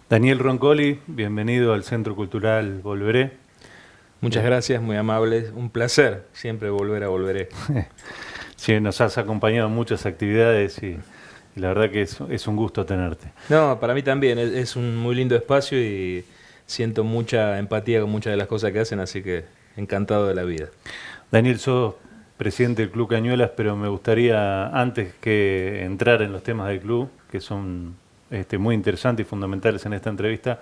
Daniel Roncoli, bienvenido al Centro Cultural Volveré. Muchas gracias, muy amables. Un placer siempre volver a Volveré. Sí, nos has acompañado en muchas actividades y la verdad que es un gusto tenerte. No, para mí también es un muy lindo espacio y siento mucha empatía con muchas de las cosas que hacen, así que encantado de la vida. Daniel, sos presidente del Club Cañuelas, pero me gustaría, antes que entrar en los temas del club, que son muy interesantes y fundamentales en esta entrevista,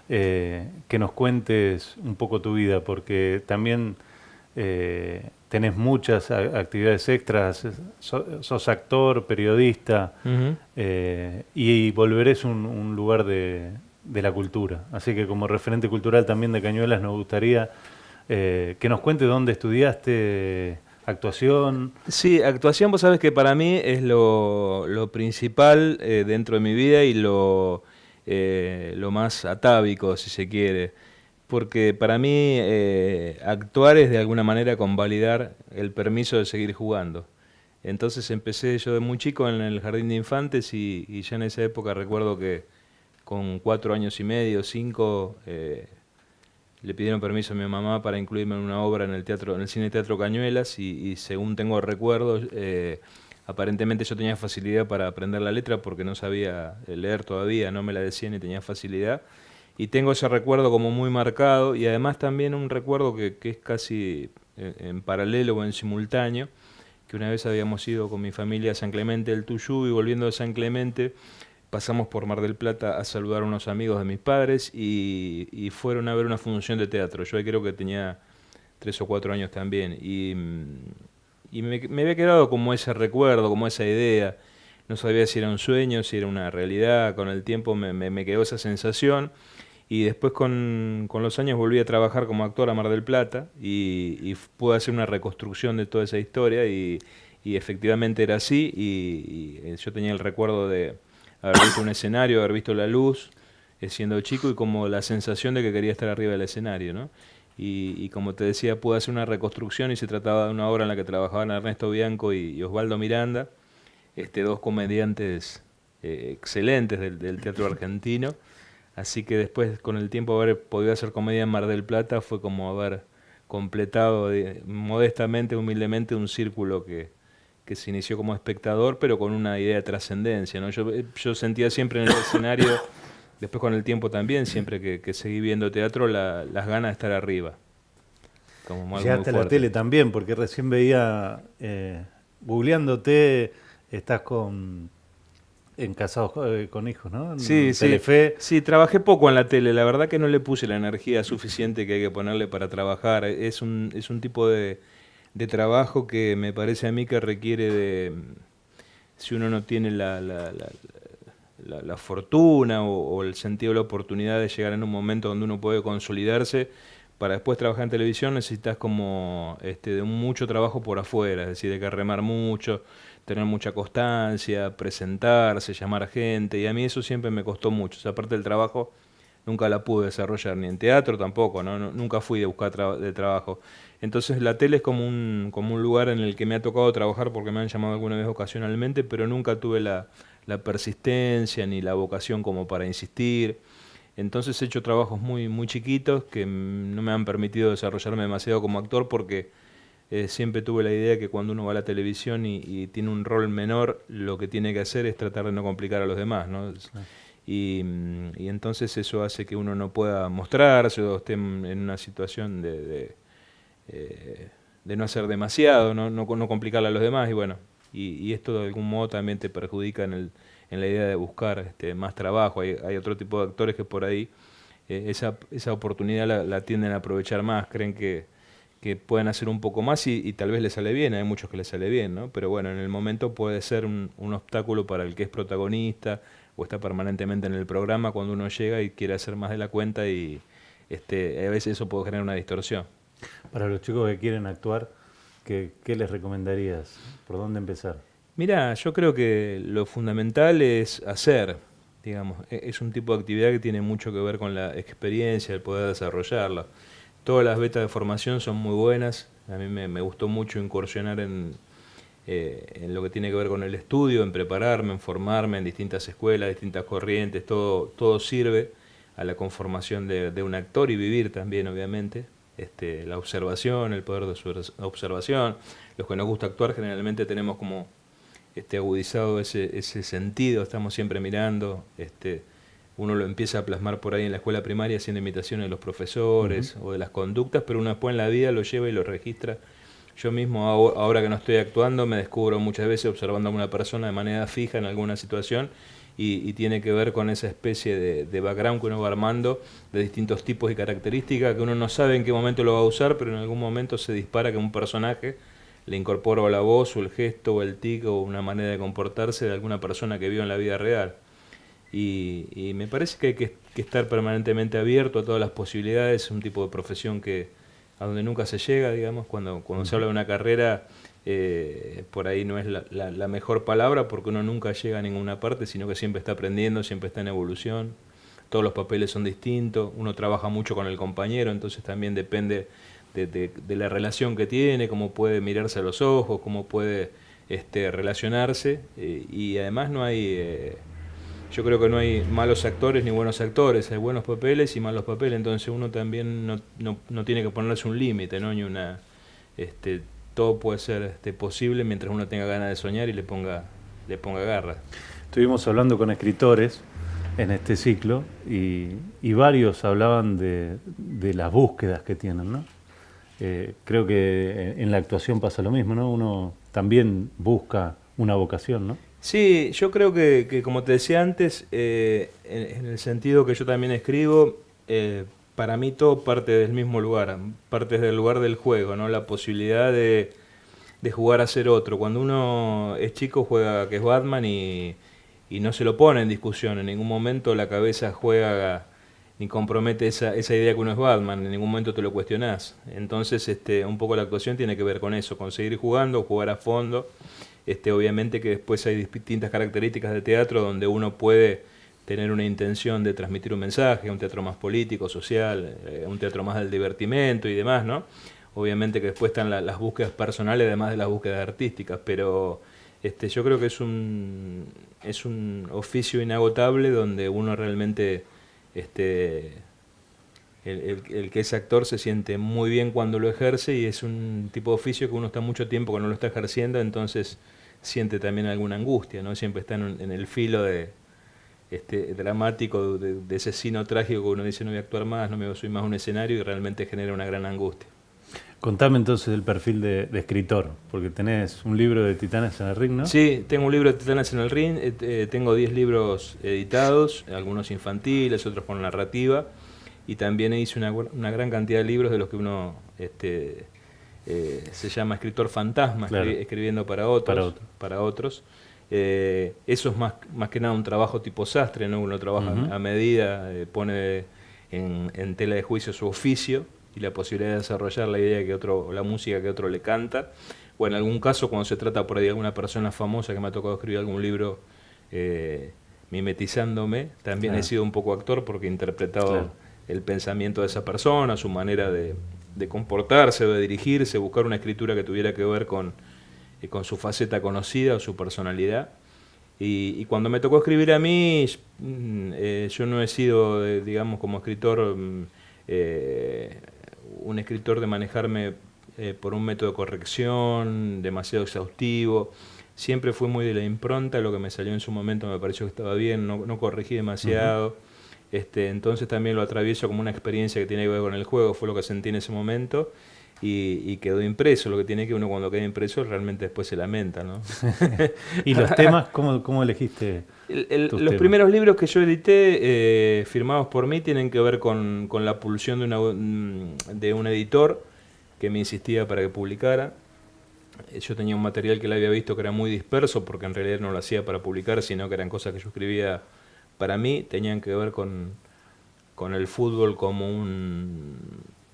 que nos cuentes un poco tu vida, porque también tenés muchas actividades extras, sos actor, periodista, Ujú. y Volveré es un lugar de la cultura. Así que como referente cultural también de Cañuelas nos gustaría que nos cuentes dónde estudiaste actuación. Sí, actuación, vos sabes que para mí es lo principal dentro de mi vida y lo más atávico, si se quiere. Porque para mí actuar es de alguna manera convalidar el permiso de seguir jugando. Entonces empecé yo de muy chico en el jardín de infantes y ya en esa época recuerdo que con 4 años y medio, 5, le pidieron permiso a mi mamá para incluirme en una obra en el teatro, en el cine Teatro Cañuelas y según tengo recuerdos, aparentemente yo tenía facilidad para aprender la letra porque no sabía leer todavía, no me la decían y tenía facilidad. Y tengo ese recuerdo como muy marcado y además también un recuerdo que es casi en paralelo o en simultáneo, que una vez habíamos ido con mi familia a San Clemente del Tuyú y volviendo de San Clemente pasamos por Mar del Plata a saludar a unos amigos de mis padres y fueron a ver una función de teatro. Yo ahí creo que tenía 3 o 4 años también y me había quedado como ese recuerdo, como esa idea. No sabía si era un sueño, si era una realidad. Con el tiempo me quedó esa sensación y después con los años volví a trabajar como actor a Mar del Plata y pude hacer una reconstrucción de toda esa historia y efectivamente era así y yo tenía el recuerdo de haber visto un escenario, haber visto la luz siendo chico y como la sensación de que quería estar arriba del escenario, ¿no? Y como te decía, pude hacer una reconstrucción y se trataba de una obra en la que trabajaban Ernesto Bianco y Osvaldo Miranda, dos comediantes excelentes del teatro argentino. Así que después, con el tiempo, haber podido hacer comedia en Mar del Plata fue como haber completado modestamente, humildemente, un círculo que se inició como espectador, pero con una idea de trascendencia, ¿no? Yo sentía siempre en el escenario, después con el tiempo también, siempre que seguí viendo teatro, las ganas de estar arriba, como algo muy Llegaste a la fuerte. tele también, porque recién veía, googleándote, estás en Casados con Hijos, ¿no? Sí, En sí, Telefe. sí, trabajé poco en la tele, la verdad que no le puse la energía suficiente que hay que ponerle para trabajar. Es un tipo de trabajo que me parece a mí que requiere si uno no tiene la fortuna o el sentido de la oportunidad de llegar en un momento donde uno puede consolidarse, para después trabajar en televisión necesitas como de mucho trabajo por afuera, es decir, hay que remar mucho, tener mucha constancia, presentarse, llamar a gente, y a mí eso siempre me costó mucho. Esa parte del trabajo nunca la pude desarrollar, ni en teatro tampoco, ¿no? Nunca fui de buscar de trabajo. Entonces la tele es como un lugar en el que me ha tocado trabajar porque me han llamado alguna vez ocasionalmente, pero nunca tuve la persistencia ni la vocación como para insistir. Entonces he hecho trabajos muy, muy chiquitos que no me han permitido desarrollarme demasiado como actor porque siempre tuve la idea que cuando uno va a la televisión y tiene un rol menor, lo que tiene que hacer es tratar de no complicar a los demás, ¿no? Y entonces eso hace que uno no pueda mostrarse o esté en una situación de no hacer demasiado, no complicarle a los demás y bueno, y esto de algún modo también te perjudica en la idea de buscar más trabajo. Hay otro tipo de actores que por ahí esa oportunidad la tienden a aprovechar más, creen que pueden hacer un poco más y tal vez les sale bien, hay muchos que les sale bien, ¿no? Pero bueno, en el momento puede ser un obstáculo para el que es protagonista o está permanentemente en el programa cuando uno llega y quiere hacer más de la cuenta y a veces eso puede generar una distorsión. Para los chicos que quieren actuar, ¿qué les recomendarías? ¿Por dónde empezar? Mira, yo creo que lo fundamental es hacer, digamos, es un tipo de actividad que tiene mucho que ver con la experiencia, el poder desarrollarla. Todas las betas de formación son muy buenas, a mí me gustó mucho incursionar en lo que tiene que ver con el estudio, en prepararme, en formarme en distintas escuelas, distintas corrientes, todo sirve. a la conformación de un actor y vivir también, obviamente. La observación, el poder de su observación. Los que nos gusta actuar generalmente tenemos como agudizado ese sentido, estamos siempre mirando. Uno lo empieza a plasmar por ahí en la escuela primaria haciendo imitaciones de los profesores o de las conductas, pero uno después en la vida lo lleva y lo registra. Yo mismo, ahora que no estoy actuando, me descubro muchas veces observando a una persona de manera fija en alguna situación y tiene que ver con esa especie de background que uno va armando de distintos tipos y características que uno no sabe en qué momento lo va a usar, pero en algún momento se dispara que un personaje le incorpora o la voz o el gesto o el tic o una manera de comportarse de alguna persona que vio en la vida real. Y me parece que hay que estar permanentemente abierto a todas las posibilidades. Es un tipo de profesión a donde nunca se llega, digamos. Cuando se habla de una carrera, por ahí no es la mejor palabra, porque uno nunca llega a ninguna parte, sino que siempre está aprendiendo, siempre está en evolución. Todos los papeles son distintos, uno trabaja mucho con el compañero, entonces también depende de la relación que tiene, cómo puede mirarse a los ojos, cómo puede relacionarse, y además no hay... yo creo que no hay malos actores ni buenos actores, hay buenos papeles y malos papeles, entonces uno también no tiene que ponerse un límite, ¿no? Ni una, todo puede ser posible mientras uno tenga ganas de soñar y le ponga garra. Estuvimos hablando con escritores en este ciclo y varios hablaban de las búsquedas que tienen, ¿no? Creo que en la actuación pasa lo mismo, ¿no? Uno también busca una vocación, ¿no? Sí, yo creo que como te decía antes, en el sentido que yo también escribo, para mí todo parte del mismo lugar, parte del lugar del juego, ¿no? La posibilidad de jugar a ser otro. Cuando uno es chico juega que es Batman y no se lo pone en discusión, en ningún momento la cabeza juega ni compromete esa idea que uno es Batman, en ningún momento te lo cuestionás. Entonces un poco la actuación tiene que ver con eso, con seguir jugando, jugar a fondo. Obviamente que después hay distintas características de teatro donde uno puede tener una intención de transmitir un mensaje, un teatro más político, social, un teatro más del divertimento y demás, ¿no? Obviamente que después están las búsquedas personales además de las búsquedas artísticas, pero yo creo que es un oficio inagotable donde uno realmente, el que es actor se siente muy bien cuando lo ejerce y es un tipo de oficio que uno está mucho tiempo que no lo está ejerciendo, entonces siente también alguna angustia, ¿no? Siempre está en el filo dramático de ese sino trágico que uno dice no voy a actuar más, no me soy más un escenario y realmente genera una gran angustia. Contame entonces el perfil de escritor, porque tenés un libro de Titanes en el Ring, ¿no? Sí, tengo un libro de Titanes en el Ring, tengo 10 libros editados, algunos infantiles, otros con narrativa, y también hice una gran cantidad de libros de los que uno se llama escritor fantasma, claro, escribiendo para otros. Eso es más que nada un trabajo tipo sastre, ¿no? Uno trabaja a medida, pone en tela de juicio su oficio y la posibilidad de desarrollar la idea que otro, la música que otro le canta, o en algún caso cuando se trata por ahí de alguna persona famosa que me ha tocado escribir algún libro mimetizándome, también he sido un poco actor porque he interpretado el pensamiento de esa persona, su manera de comportarse, de dirigirse, buscar una escritura que tuviera que ver con su faceta conocida o su personalidad. Y cuando me tocó escribir a mí, yo no he sido, digamos, como escritor, un escritor de manejarme por un método de corrección demasiado exhaustivo. Siempre fui muy de la impronta, lo que me salió en su momento me pareció que estaba bien, no corregí demasiado. Entonces también lo atravieso como una experiencia que tiene que ver con el juego, fue lo que sentí en ese momento. Y quedó impreso, lo que tiene que uno cuando queda impreso realmente después se lamenta, ¿no? ¿Y los temas, cómo elegiste? Los primeros libros que yo edité, firmados por mí, tienen que ver con la pulsión de un editor que me insistía para que publicara. Yo tenía un material que él había visto que era muy disperso, porque en realidad no lo hacía para publicar, sino que eran cosas que yo escribía para mí, tenían que ver con el fútbol como un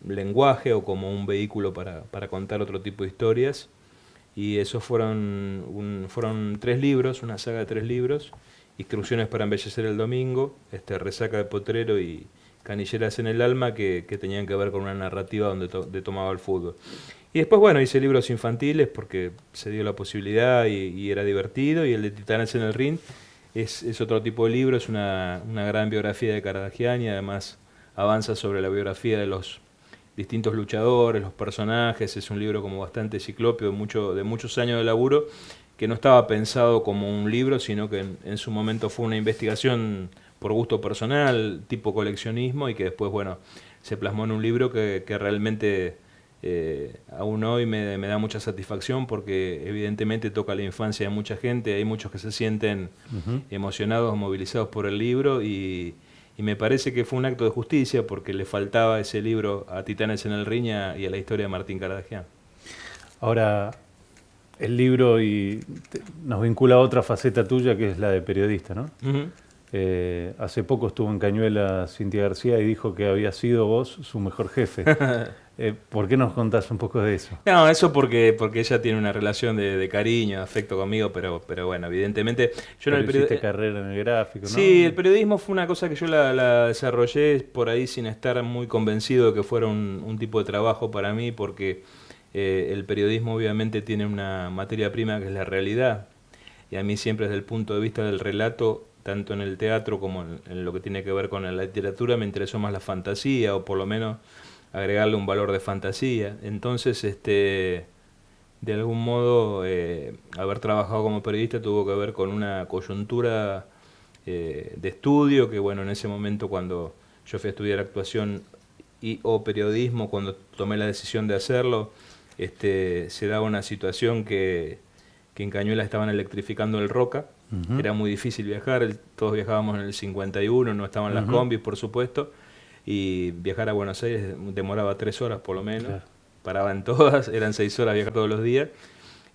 lenguaje o como un vehículo para contar otro tipo de historias, y esos fueron 3 libros, una saga de 3 libros: Instrucciones para embellecer el domingo, Resaca de potrero y Canilleras en el alma, que tenían que ver con una narrativa donde tomaba el fútbol. Y después, bueno, hice libros infantiles porque se dio la posibilidad y era divertido, y el de Titanes en el Ring es otro tipo de libro, es una gran biografía de Cardagian y además avanza sobre la biografía de los distintos luchadores, los personajes. Es un libro como bastante ciclópeo, de muchos años de laburo, que no estaba pensado como un libro, sino que en su momento fue una investigación por gusto personal, tipo coleccionismo, y que después, bueno, se plasmó en un libro que realmente aún hoy me da mucha satisfacción, porque evidentemente toca la infancia de mucha gente. Hay muchos que se sienten emocionados, movilizados por el libro, y me parece que fue un acto de justicia, porque le faltaba ese libro a Titanes en el Ring y a la historia de Martín Cardagian. Ahora, el libro nos vincula a otra faceta tuya, que es la de periodista, ¿no? Hace poco estuvo en Cañuelas Cintia García y dijo que había sido vos su mejor jefe. ¿Por qué nos contás un poco de eso? No, eso porque ella tiene una relación de cariño, de afecto conmigo, pero bueno, evidentemente yo en el hiciste carrera en el gráfico, ¿no? Sí, el periodismo fue una cosa que yo la desarrollé por ahí sin estar muy convencido de que fuera un tipo de trabajo para mí, porque el periodismo obviamente tiene una materia prima que es la realidad, y a mí siempre desde el punto de vista del relato, tanto en el teatro como en lo que tiene que ver con la literatura, me interesó más la fantasía, o por lo menos agregarle un valor de fantasía. Entonces, de algún modo, haber trabajado como periodista tuvo que ver con una coyuntura de estudio, que bueno, en ese momento cuando yo fui a estudiar actuación o periodismo, cuando tomé la decisión de hacerlo, se daba una situación que en Cañuelas estaban electrificando el Roca. Era muy difícil viajar, todos viajábamos en el 51, no estaban las combis, por supuesto, y viajar a Buenos Aires demoraba 3 horas por lo menos. Claro. Paraba en todas, eran 6 horas viajar todos los días,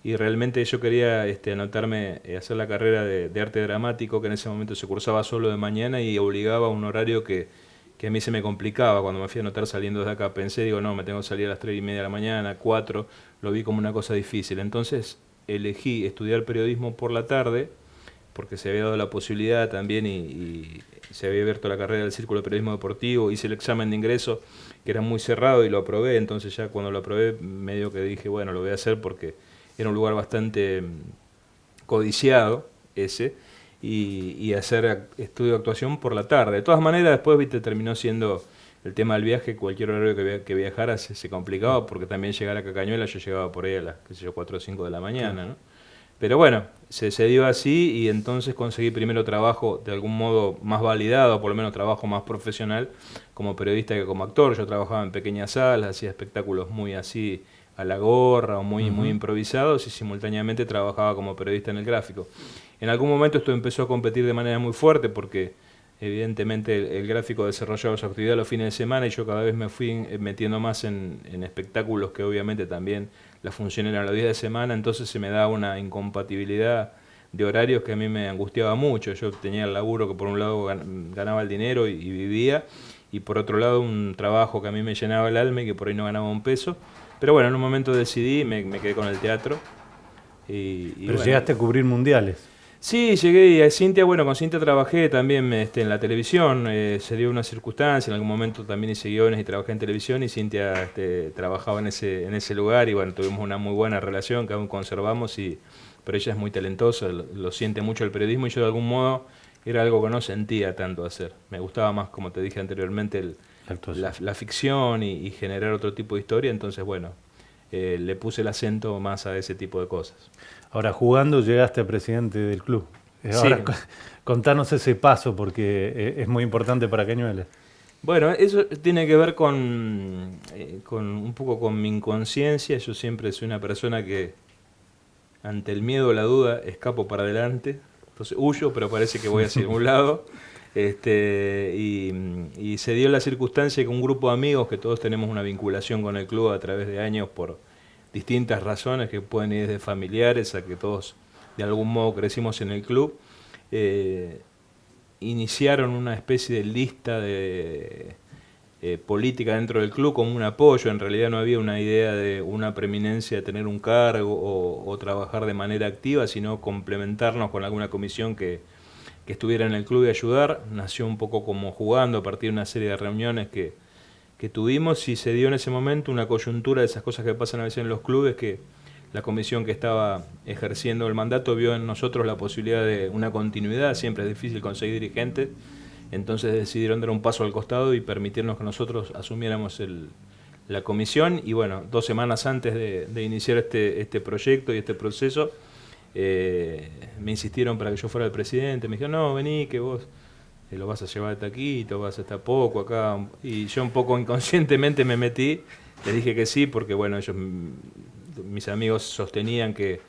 y realmente yo quería anotarme, hacer la carrera de arte dramático, que en ese momento se cursaba solo de mañana y obligaba a un horario que a mí se me complicaba. Cuando me fui a anotar saliendo de acá pensé, digo, no, me tengo que salir a las 3:30 de la mañana, 4, lo vi como una cosa difícil. Entonces elegí estudiar periodismo por la tarde, porque se había dado la posibilidad también y se había abierto la carrera del Círculo de Periodismo Deportivo. Hice el examen de ingreso, que era muy cerrado, y lo aprobé. Entonces ya cuando lo aprobé, medio que dije, bueno, lo voy a hacer, porque era un lugar bastante codiciado ese, y hacer estudio de actuación por la tarde. De todas maneras, después, viste, terminó siendo el tema del viaje. Cualquier horario que viajara se complicaba, porque también llegar acá a Cañuelas, yo llegaba por ahí a las, 4 o 5 de la mañana, ¿no? Pero bueno, se dio así, y entonces conseguí primero trabajo de algún modo más validado, por lo menos trabajo más profesional, como periodista que como actor. Yo trabajaba en pequeñas salas, hacía espectáculos muy así a la gorra o muy improvisados, y simultáneamente trabajaba como periodista en el gráfico. En algún momento esto empezó a competir de manera muy fuerte, porque evidentemente el gráfico desarrollaba su actividad los fines de semana, y yo cada vez me fui metiendo más en espectáculos que obviamente también la función era los días de semana. Entonces se me daba una incompatibilidad de horarios que a mí me angustiaba mucho. Yo tenía el laburo que por un lado ganaba el dinero y vivía, y por otro lado un trabajo que a mí me llenaba el alma y que por ahí no ganaba un peso. Pero bueno, en un momento decidí, me quedé con el teatro. Pero bueno, llegaste a cubrir mundiales. Sí, llegué, y a Cintia, bueno, con Cintia trabajé también en la televisión. Se dio una circunstancia, en algún momento también hice guiones y trabajé en televisión, y Cintia trabajaba en ese lugar, y bueno, tuvimos una muy buena relación que aún conservamos, pero ella es muy talentosa, lo siente mucho el periodismo, y yo de algún modo era algo que no sentía tanto hacer. Me gustaba más, como te dije anteriormente, la ficción y generar otro tipo de historia. Entonces, bueno, le puse el acento más a ese tipo de cosas. Ahora, jugando llegaste a presidente del club. Ahora, sí, contanos ese paso, porque es muy importante para Cañuelas. Bueno, eso tiene que ver con un poco con mi inconsciencia. Yo siempre soy una persona que ante el miedo o la duda escapo para adelante. Entonces huyo, pero parece que voy hacia un lado. Y se dio la circunstancia que un grupo de amigos, que todos tenemos una vinculación con el club a través de años por distintas razones, que pueden ir desde familiares a que todos de algún modo crecimos en el club, iniciaron una especie de lista de política dentro del club como un apoyo. En realidad no había una idea de una preeminencia de tener un cargo o trabajar de manera activa, sino complementarnos con alguna comisión que estuviera en el club y ayudar. Nació un poco como jugando, a partir de una serie de reuniones que tuvimos, y se dio en ese momento una coyuntura de esas cosas que pasan a veces en los clubes, que la comisión que estaba ejerciendo el mandato vio en nosotros la posibilidad de una continuidad, siempre es difícil conseguir dirigentes, entonces decidieron dar un paso al costado y permitirnos que nosotros asumiéramos la comisión. Y bueno, 2 semanas antes de iniciar este proyecto y este proceso, me insistieron para que yo fuera el presidente. Me dijeron, no, vení, que vos lo vas a llevar de taquito, vas a estar poco acá. Y yo un poco inconscientemente me metí, les dije que sí, porque bueno, ellos, mis amigos sostenían que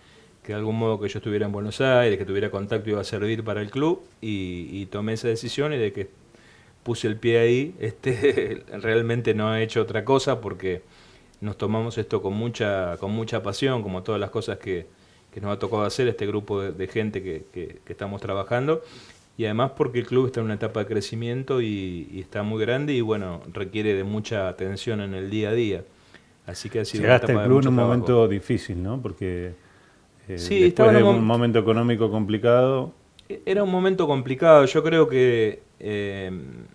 de algún modo que yo estuviera en Buenos Aires, que tuviera contacto, iba a servir para el club, y tomé esa decisión, y de que puse el pie ahí, realmente no he hecho otra cosa, porque nos tomamos esto con mucha pasión, como todas las cosas que nos ha tocado hacer este grupo de gente que estamos trabajando, y además porque el club está en una etapa de crecimiento y está muy grande, y bueno, requiere de mucha atención en el día a día. Así que ha sido Llegaste una etapa al club de en un mucho momento difícil, ¿no? Porque sí, después de un momento económico complicado. Era un momento complicado. Yo creo que en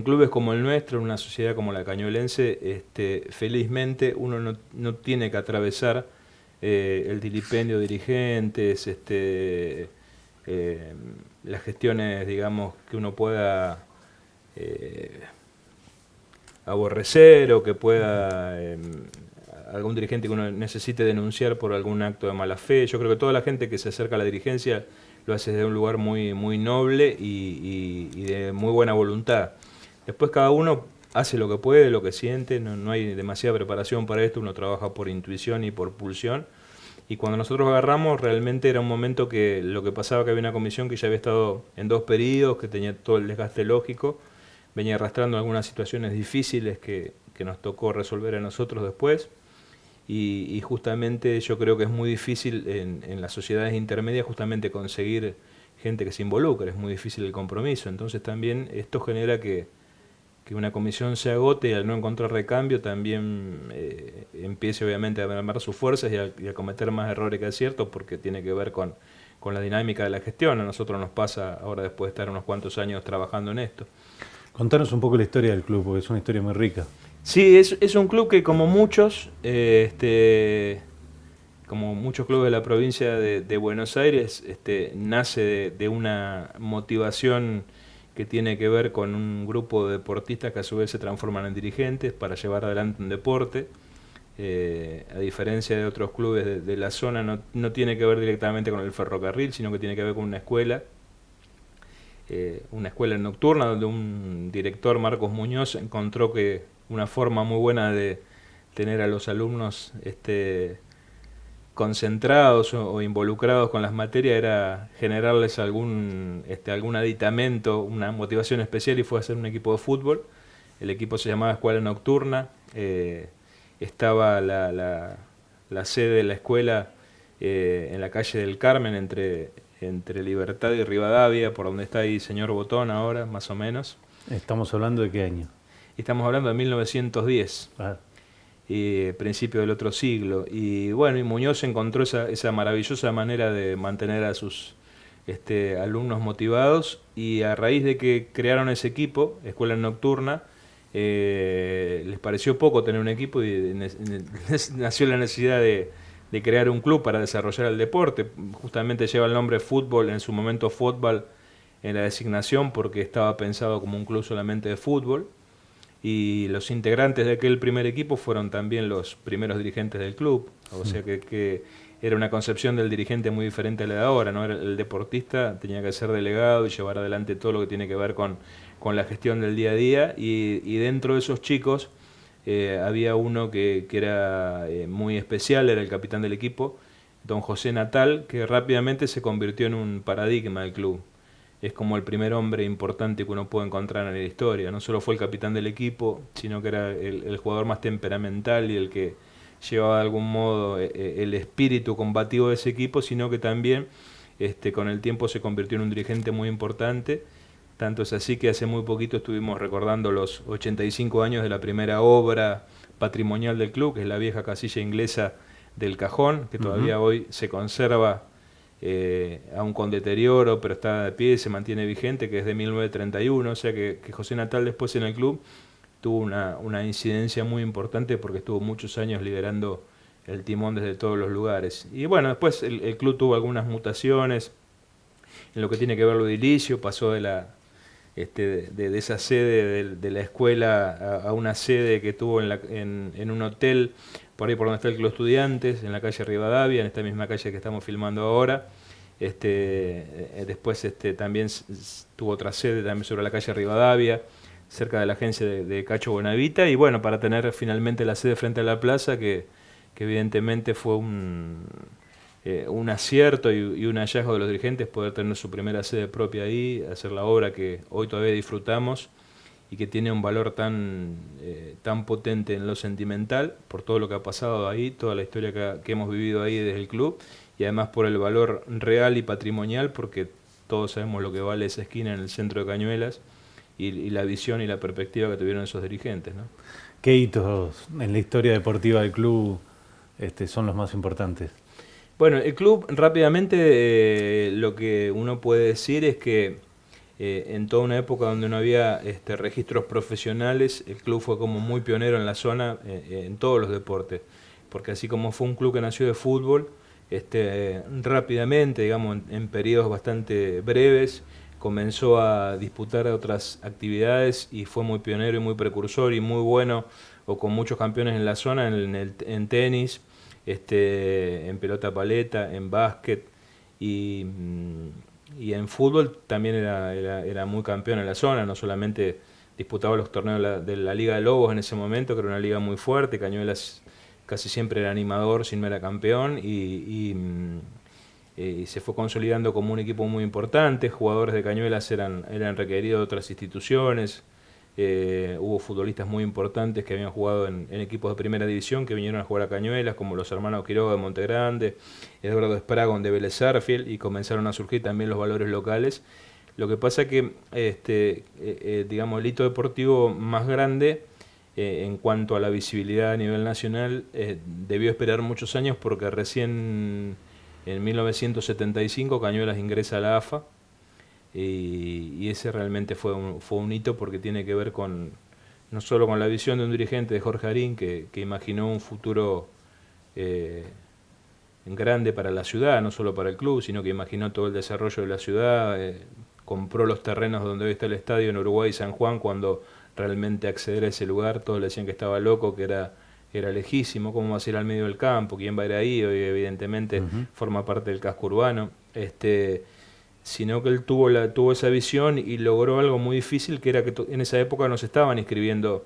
clubes como el nuestro, en una sociedad como la cañuelense, felizmente uno no tiene que atravesar el vilipendio de dirigentes, las gestiones, digamos, que uno pueda aborrecer, o que pueda algún dirigente que uno necesite denunciar por algún acto de mala fe. Yo creo que toda la gente que se acerca a la dirigencia lo hace desde un lugar muy, muy noble y de muy buena voluntad. Después cada uno hace lo que puede, lo que siente, no hay demasiada preparación para esto, uno trabaja por intuición y por pulsión. Y cuando nosotros agarramos, realmente era un momento que lo que pasaba, que había una comisión que ya había estado en 2 periodos, que tenía todo el desgaste lógico, venía arrastrando algunas situaciones difíciles que nos tocó resolver a nosotros después. Y justamente yo creo que es muy difícil en las sociedades intermedias justamente conseguir gente que se involucre, es muy difícil el compromiso. Entonces también esto genera que una comisión se agote, y al no encontrar recambio también empiece obviamente a mermar sus fuerzas y a cometer más errores que aciertos, porque tiene que ver con la dinámica de la gestión. A nosotros nos pasa ahora, después de estar unos cuantos años trabajando en esto. Contanos un poco la historia del club, porque es una historia muy rica. Sí, es un club que como muchos clubes de la provincia de Buenos Aires, nace de una motivación que tiene que ver con un grupo de deportistas que a su vez se transforman en dirigentes para llevar adelante un deporte. A diferencia de otros clubes de la zona, no tiene que ver directamente con el ferrocarril, sino que tiene que ver con una escuela nocturna, donde un director, Marcos Muñoz, encontró que una forma muy buena de tener a los alumnos concentrados o involucrados con las materias era generarles algún aditamento, una motivación especial, y fue hacer un equipo de fútbol. El equipo se llamaba Escuela Nocturna, estaba la sede de la escuela en la calle del Carmen, entre Libertad y Rivadavia, por donde está ahí señor Botón ahora, más o menos. ¿Estamos hablando de qué año? Estamos hablando de 1910. Principio del otro siglo. Y bueno, y Muñoz encontró esa maravillosa manera de mantener a sus alumnos motivados, y a raíz de que crearon ese equipo, Escuela Nocturna, les pareció poco tener un equipo, y nació la necesidad de crear un club para desarrollar el deporte. Justamente lleva el nombre fútbol, en su momento fútbol en la designación, porque estaba pensado como un club solamente de fútbol. Y los integrantes de aquel primer equipo fueron también los primeros dirigentes del club. O sea que era una concepción del dirigente muy diferente a la de ahora, ¿no? El deportista tenía que ser delegado y llevar adelante todo lo que tiene que ver con la gestión del día a día. Y dentro de esos chicos había uno que era muy especial, era el capitán del equipo, don José Natal, que rápidamente se convirtió en un paradigma del club. Es como el primer hombre importante que uno puede encontrar en la historia. No solo fue el capitán del equipo, sino que era el jugador más temperamental y el que llevaba de algún modo el espíritu combativo de ese equipo, sino que también con el tiempo se convirtió en un dirigente muy importante. Tanto es así que hace muy poquito estuvimos recordando los 85 años de la primera obra patrimonial del club, que es la vieja casilla inglesa del Cajón, que todavía hoy se conserva aún con deterioro, pero está de pie, se mantiene vigente, que es de 1931, o sea que José Natal después en el club tuvo una incidencia muy importante, porque estuvo muchos años liderando el timón desde todos los lugares. Y bueno, después el club tuvo algunas mutaciones en lo que tiene que ver lo edilicio, pasó de esa sede de la escuela a una sede que tuvo en un hotel, por ahí por donde está el Club Estudiantes, en la calle Rivadavia, en esta misma calle que estamos filmando ahora. Después también tuvo otra sede también sobre la calle Rivadavia, cerca de la agencia de Cacho Bonavita, y bueno, para tener finalmente la sede frente a la plaza, que evidentemente fue un acierto y un hallazgo de los dirigentes poder tener su primera sede propia ahí, hacer la obra que hoy todavía disfrutamos y que tiene un valor tan potente en lo sentimental, por todo lo que ha pasado ahí, toda la historia que hemos vivido ahí desde el club, y además por el valor real y patrimonial, porque todos sabemos lo que vale esa esquina en el centro de Cañuelas, y la visión y la perspectiva que tuvieron esos dirigentes, ¿no? ¿Qué hitos en la historia deportiva del club son los más importantes? Bueno, el club rápidamente lo que uno puede decir es que en toda una época donde no había registros profesionales, el club fue como muy pionero en la zona en todos los deportes, porque así como fue un club que nació de fútbol, rápidamente, digamos, en periodos bastante breves, comenzó a disputar otras actividades y fue muy pionero y muy precursor y muy bueno, o con muchos campeones en la zona, en tenis, en pelota paleta, en básquet y en fútbol también era muy campeón en la zona, no solamente disputaba los torneos de la Liga de Lobos en ese momento, que era una liga muy fuerte, Cañuelas casi siempre era animador, si no era campeón, y se fue consolidando como un equipo muy importante, jugadores de Cañuelas eran requeridos de otras instituciones. Hubo futbolistas muy importantes que habían jugado en equipos de primera división que vinieron a jugar a Cañuelas, como los hermanos Quiroga de Montegrande, Eduardo Spragon de Vélez Sarsfield, y comenzaron a surgir también los valores locales. Lo que pasa que digamos, el hito deportivo más grande en cuanto a la visibilidad a nivel nacional debió esperar muchos años, porque recién en 1975 Cañuelas ingresa a la AFA, y ese realmente fue un hito, porque tiene que ver no solo con la visión de un dirigente, de Jorge Arín, que imaginó un futuro grande para la ciudad, no solo para el club, sino que imaginó todo el desarrollo de la ciudad, compró los terrenos donde hoy está el estadio en Uruguay y San Juan, cuando realmente acceder a ese lugar todos le decían que estaba loco, que era lejísimo, cómo va a ser al medio del campo, quién va a ir ahí, hoy evidentemente forma parte del casco urbano, sino que él tuvo esa visión y logró algo muy difícil, que era que en esa época no se estaban inscribiendo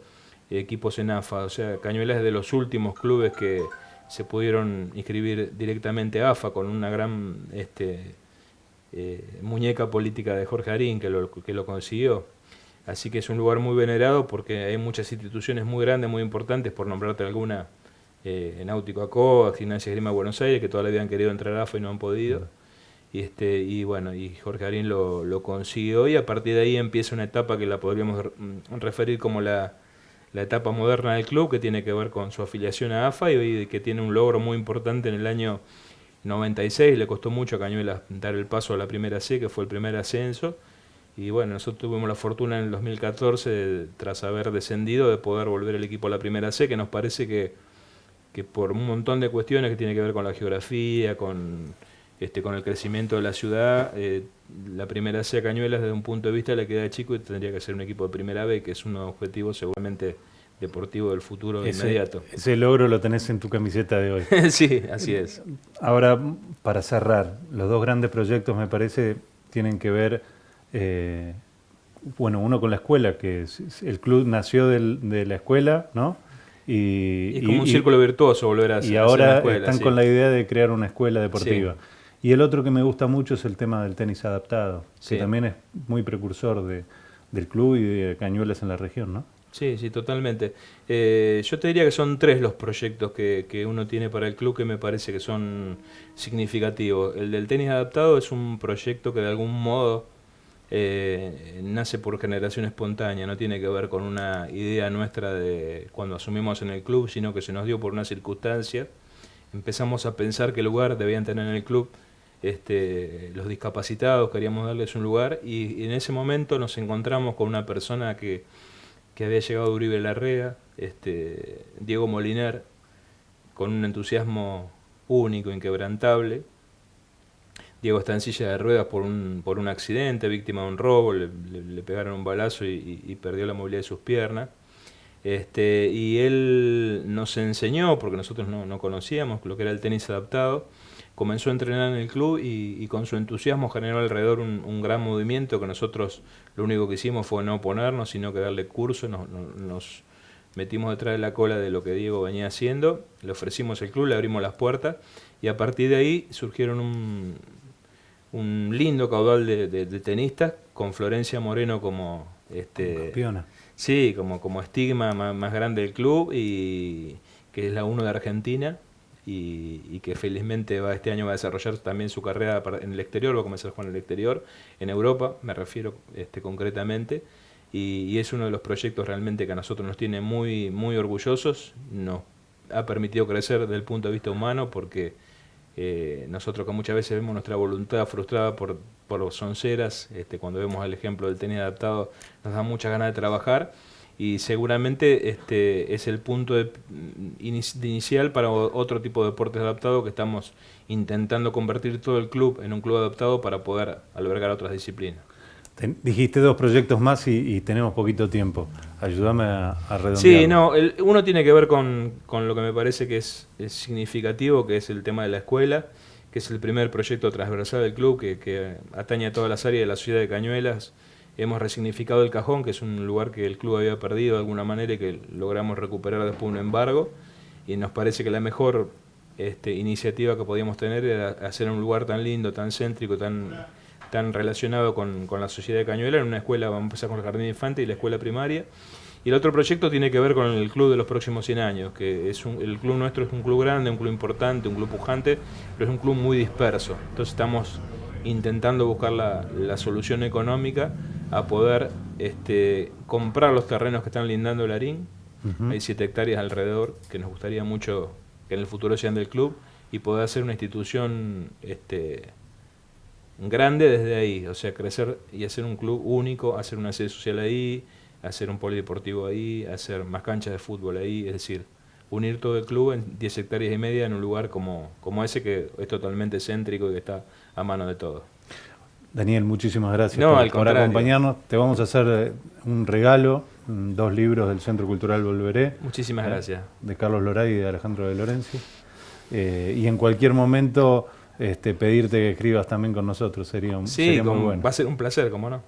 equipos en AFA, o sea, Cañuelas es de los últimos clubes que se pudieron inscribir directamente a AFA, con una gran muñeca política de Jorge Arín que lo consiguió. Así que es un lugar muy venerado, porque hay muchas instituciones muy grandes, muy importantes, por nombrarte alguna, Náutico ACO, Gimnasia Esgrima Buenos Aires, que todavía habían querido entrar a AFA y no han podido. Y bueno, y Jorge Arín lo consiguió, y a partir de ahí empieza una etapa que la podríamos referir como la etapa moderna del club, que tiene que ver con su afiliación a AFA, y que tiene un logro muy importante en el año 96. Le costó mucho a Cañuelas dar el paso a la primera C, que fue el primer ascenso, y bueno, nosotros tuvimos la fortuna en el 2014, tras haber descendido, de poder volver el equipo a la primera C, que nos parece que por un montón de cuestiones que tiene que ver con la geografía, con el crecimiento de la ciudad, la primera C a Cañuelas desde un punto de vista le queda chico, y tendría que ser un equipo de primera B, que es un objetivo seguramente deportivo del futuro inmediato. Ese logro lo tenés en tu camiseta de hoy. Sí, así es. Ahora, para cerrar, los dos grandes proyectos, me parece, tienen que ver, bueno, uno con la escuela, que el club nació de la escuela, ¿no? Y es como un círculo virtuoso volver a hacer. Y ahora la escuela, están con la idea de crear una escuela deportiva. Sí. Y el otro que me gusta mucho es el tema del tenis adaptado, que también es muy precursor del club y de Cañuelas en la región, ¿no? Sí, sí, totalmente. Yo te diría que son 3 los proyectos que uno tiene para el club que me parece que son significativos. El del tenis adaptado es un proyecto que de algún modo nace por generación espontánea, no tiene que ver con una idea nuestra de cuando asumimos en el club, sino que se nos dio por una circunstancia. Empezamos a pensar qué lugar debían tener en el club los discapacitados, queríamos darles un lugar, y en ese momento nos encontramos con una persona que había llegado de Uribe Larrea, Diego Moliner, con un entusiasmo único, inquebrantable. Diego está en silla de ruedas por un accidente, víctima de un robo, le pegaron un balazo y perdió la movilidad de sus piernas. Y él nos enseñó, porque nosotros no conocíamos lo que era el tenis adaptado, comenzó a entrenar en el club y con su entusiasmo generó alrededor un gran movimiento que nosotros lo único que hicimos fue no oponernos, sino que darle curso, nos metimos detrás de la cola de lo que Diego venía haciendo, le ofrecimos el club, le abrimos las puertas y a partir de ahí surgieron un lindo caudal de tenistas con Florencia Moreno como campeona. Sí, como estigma más grande del club, y que es la 1 de Argentina y que felizmente este año va a desarrollar también su carrera en el exterior, va a comenzar a jugar en el exterior, en Europa me refiero concretamente, y es uno de los proyectos realmente que a nosotros nos tiene muy, muy orgullosos, nos ha permitido crecer desde el punto de vista humano porque nosotros que muchas veces vemos nuestra voluntad frustrada por sonceras, cuando vemos el ejemplo del tenis adaptado nos da muchas ganas de trabajar y seguramente es el punto inicial para otro tipo de deportes adaptados que estamos intentando convertir todo el club en un club adaptado para poder albergar otras disciplinas. Dijiste 2 proyectos más y tenemos poquito tiempo. Ayúdame a redondear. Sí, uno tiene que ver con lo que me parece que es significativo, que es el tema de la escuela, que es el primer proyecto transversal del club que atañe a todas las áreas de la ciudad de Cañuelas. Hemos resignificado el Cajón, que es un lugar que el club había perdido de alguna manera y que logramos recuperar después de un embargo, y nos parece que la mejor iniciativa que podíamos tener era hacer un lugar tan lindo, tan céntrico, tan relacionado con la sociedad de Cañuelas, en una escuela. Vamos a empezar con el jardín de infantes y la escuela primaria. Y el otro proyecto tiene que ver con el club de los próximos 100 años, que el club nuestro es un club grande, un club importante, un club pujante, pero es un club muy disperso. Entonces estamos intentando buscar la solución económica a poder comprar los terrenos que están lindando el Larín. Hay 7 hectáreas alrededor que nos gustaría mucho que en el futuro sean del club y poder hacer una institución grande desde ahí, o sea, crecer y hacer un club único, hacer una sede social ahí, hacer un polideportivo ahí, hacer más canchas de fútbol ahí, es decir, unir todo el club en 10 hectáreas y media en un lugar como ese que es totalmente céntrico y que está a mano de todos. Daniel, muchísimas gracias por acompañarnos. Te vamos a hacer un regalo, 2 libros del Centro Cultural Volveré. Muchísimas gracias. De Carlos Loray y de Alejandro de Lorenzi. Y en cualquier momento pedirte que escribas también con nosotros sería muy bueno. Va a ser un placer, ¿cómo no?